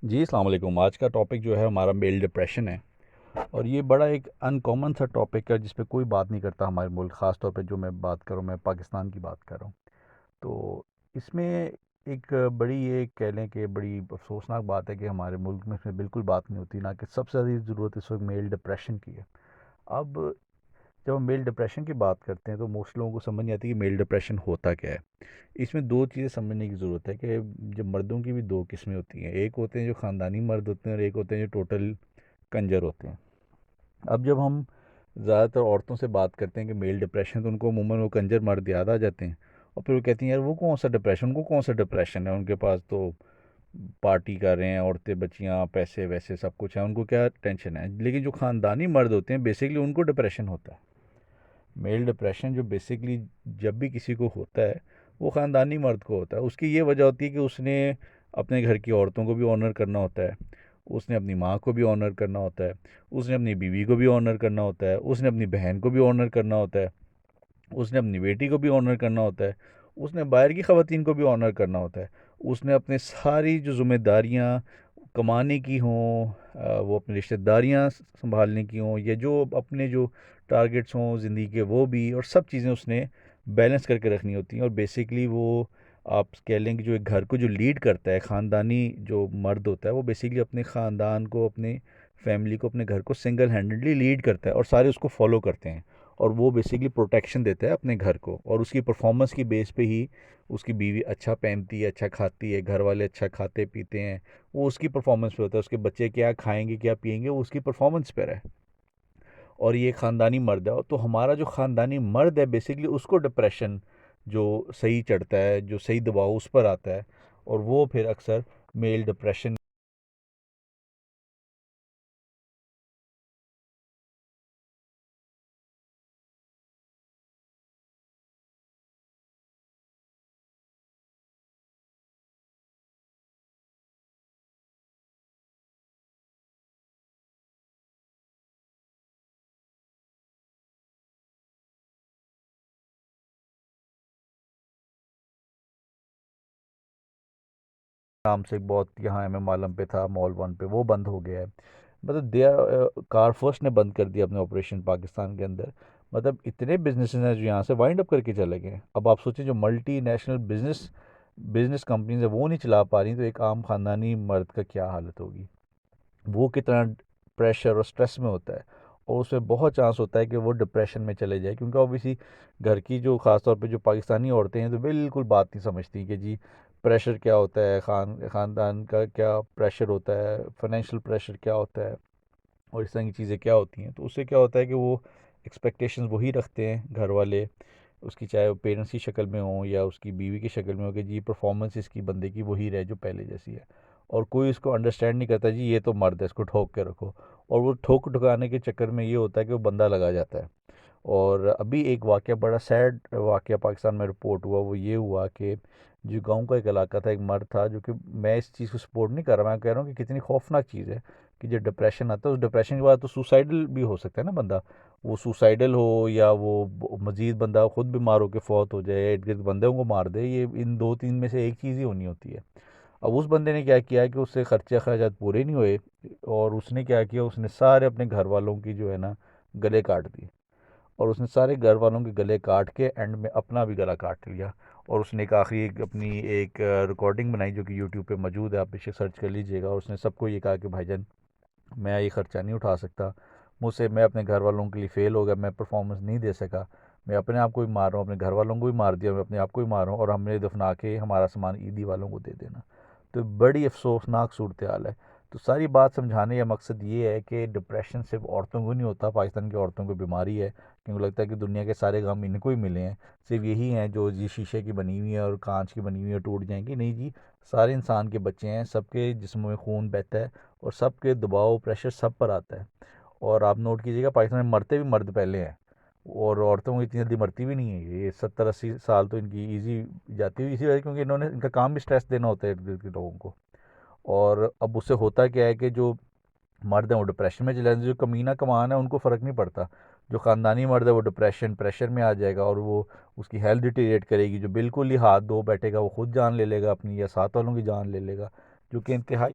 जी, अस्सलाम वालेकुम। आज का टॉपिक जो है हमारा मेल डिप्रेशन है। और ये बड़ा एक अनकॉमन सा टॉपिक है जिस पे कोई बात नहीं करता हमारे मुल्क, ख़ास तौर पे जो मैं बात कर रहा हूँ, मैं पाकिस्तान की बात कर रहा हूँ। तो इसमें एक बड़ी, ये कह लें कि बड़ी अफसोसनाक बात है कि हमारे मुल्क में इसमें बिल्कुल बात नहीं होती, ना कि सबसे ज़्यादा ज़रूरत इस वक्त मेल डिप्रेशन की है। अब जब हम मेल डिप्रेशन की बात करते हैं तो मोस्ट लोगों को समझ नहीं आती कि मेल डिप्रेशन होता क्या है। इसमें दो चीज़ें समझने की ज़रूरत है कि जब मर्दों की भी दो किस्में होती हैं, एक होते हैं जो ख़ानदानी मर्द होते हैं और एक होते हैं जो टोटल कंजर होते हैं। अब जब हम ज़्यादातर औरतों से बात करते हैं कि मेल डिप्रेशन, तो उनको अमूमन वो कंजर मर्द याद आ जाते हैं। और फिर वो कहती हैं यार वो कौन सा डिप्रेशन, उनको कौन सा डिप्रेशन है, उनके पास तो पार्टी कर रहे हैं, औरतें बच्चियाँ पैसे वैसे सब कुछ है, उनको क्या टेंशन है। लेकिन जो ख़ानदानी मर्द होते हैं बेसिकली उनको डिप्रेशन होता है। मेल डिप्रेशन जो बेसिकली जब भी किसी को होता है वो ख़ानदानी मर्द को होता है। उसकी ये वजह होती है कि उसने अपने घर की औरतों को भी ऑनर करना होता है, उसने अपनी माँ को भी ऑनर करना होता है, उसने अपनी बीवी को भी ऑनर करना होता है, उसने अपनी बहन को भी ऑनर करना होता है, उसने अपनी बेटी को भी ऑनर करना होता है, उसने बाहर की ख़वातीन को भी ऑनर करना होता है। उसने अपने सारी जो ज़िम्मेदारियाँ कमाने की हों, वो अपनी रिश्तेदारियाँ संभालने की हों, या जो अपने जो टारगेट्स हों ज़िंदगी के, वो भी, और सब चीज़ें उसने बैलेंस करके रखनी होती हैं। और बेसिकली वो, आप कह लें कि जो एक घर को जो लीड करता है, ख़ानदानी जो मर्द होता है, वो बेसिकली अपने ख़ानदान को, अपने फैमिली को, अपने घर को सिंगल हैंडेडली लीड करता है और सारे उसको फॉलो करते हैं। और वो बेसिकली प्रोटेक्शन देता है अपने घर को, और उसकी परफॉर्मेंस की बेस पे ही उसकी बीवी अच्छा पहनती है, अच्छा खाती है, घर वाले अच्छा खाते पीते हैं, वो उसकी परफॉर्मेंस पे होता है। उसके बच्चे क्या खाएंगे क्या पिएंगे वो उसकी परफॉर्मेंस पर है। और ये ख़ानदानी मर्द है। तो हमारा जो ख़ानदानी मर्द है बेसिकली उसको डिप्रेशन जो सही चढ़ता है, जो सही दबाव उस पर आता है, और वो फिर अक्सर मेल डिप्रेशन। नाम से एक बहुत यहाँ एम एम आलम पे था, मॉल वन पे, वो बंद हो गया है। मतलब दे कार फर्स्ट ने बंद कर दिया अपने ऑपरेशन पाकिस्तान के अंदर। मतलब इतने बिजनेसेस हैं जो यहाँ से वाइंड अप करके चले गए। अब आप सोचें, जो multi national business business companies है वो नहीं चला पा रही, तो एक आम खानदानी मर्द का क्या हालत होगी। वो कितना प्रेशर और स्ट्रेस में होता है, और उसमें बहुत चांस होता है कि वो डिप्रेशन में चले जाए, क्योंकि ऑब्वियसली घर की जो ख़ासतौर पे जो पाकिस्तानी औरतें हैं तो बिल्कुल बात नहीं समझती कि जी प्रेशर क्या होता है, ख़ानदान का क्या प्रेशर होता है, फाइनेंशियल प्रेशर क्या होता है, और इस तरह की चीज़ें क्या होती हैं। तो उससे क्या होता है कि वो एक्सपेक्टेशंस वही रखते हैं घर वाले, उसकी चाहे वो पेरेंट्स की शक्ल में हो या उसकी बीवी की शक्ल में हो, कि जी परफॉर्मेंस इसकी बंदे की वही रहे जो पहले जैसी है। और कोई इसको अंडरस्टैंड नहीं करता, जी ये तो मर्द है, इसको ठोक के रखो। और वो ठोक ठुकाने के चक्कर में ये होता है कि वो बंदा लगा जाता है। और अभी एक वाक़या, बड़ा सैड वाक़या पाकिस्तान में रिपोर्ट हुआ, वो ये हुआ कि जो गाँव का एक इलाका था, एक मर्द था, जो कि, मैं इस चीज़ को सपोर्ट नहीं कर रहा, मैं कह रहा हूँ कि कितनी खौफनाक चीज़ है कि जब डिप्रेशन आता है, उस डिप्रेशन के बाद तो सुसाइडल भी हो सकता है ना बंदा। वो सुसाइडल हो या वो मज़ीद बंदा खुद बीमार होकर फौत हो जाए, इर्द गिर्द बंदे को मार दे, ये इन दो तीन में से एक चीज़ ही होनी होती है। अब उस बंदे ने क्या किया कि उससे खर्चे अखराजात पूरे नहीं हुए, और उसने क्या किया, उसने सारे अपने घर वालों की जो है ना गले काट दिए। और उसने सारे घर वालों के गले काट के एंड में अपना भी गला काट लिया। और उसने एक आखिरी अपनी एक रिकॉर्डिंग बनाई जो कि यूट्यूब पे मौजूद है, आप इसे सर्च कर लीजिएगा। और उसने सबको ये कहा कि भाईजान मैं ये ख़र्चा नहीं उठा सकता, मुझसे, मैं अपने घर वालों के लिए फ़ेल हो गया, मैं परफॉर्मेंस नहीं दे सका, मैं अपने आप को भी मार रहा हूँ, अपने घर वालों को भी मार दिया, मैं अपने आप को भी मार रहा हूँ, और हमने दफना के हमारा सामान ईदी वालों को दे देना। तो बड़ी अफसोसनाक सूरत हाल है। तो सारी बात समझाने का मकसद ये है कि डिप्रेशन सिर्फ औरतों को नहीं होता, पाकिस्तान की औरतों को बीमारी है, क्योंकि लगता है कि दुनिया के सारे गम इनको ही मिले हैं, सिर्फ यही हैं जो जी शीशे की बनी हुई है और कांच की बनी हुई है, टूट जाएंगी। नहीं जी, सारे इंसान के बच्चे हैं, सबके जिस्म में खून बहता है, और सबके दबाव प्रेशर सब पर आता है। और आप नोट कीजिएगा, पाकिस्तान में मरते भी मर्द पहले हैं, और औरतों को इतनी जल्दी मरती भी नहीं है। ये 70-80 साल तो इनकी ईजी जाती हुई इसी वजह, क्योंकि इन्होंने, इनका काम भी स्ट्रेस देना होता है इर्द गिर्द के लोगों को। और अब उससे होता क्या है कि जो मर्द हैं वो डिप्रेशन में चले जाते हैं, जो कमीना कमान है उनको फ़र्क नहीं पड़ता। जो ख़ानदानी मर्द है वो डिप्रेशन प्रेशर में आ जाएगा, और वो उसकी हेल्थ डिटीरिएट करेगी, जो बिल्कुल ही हाथ धो बैठेगा वो खुद जान ले लेगा अपनी, या साथ वालों की जान ले लेगा, जो कि इंतहाई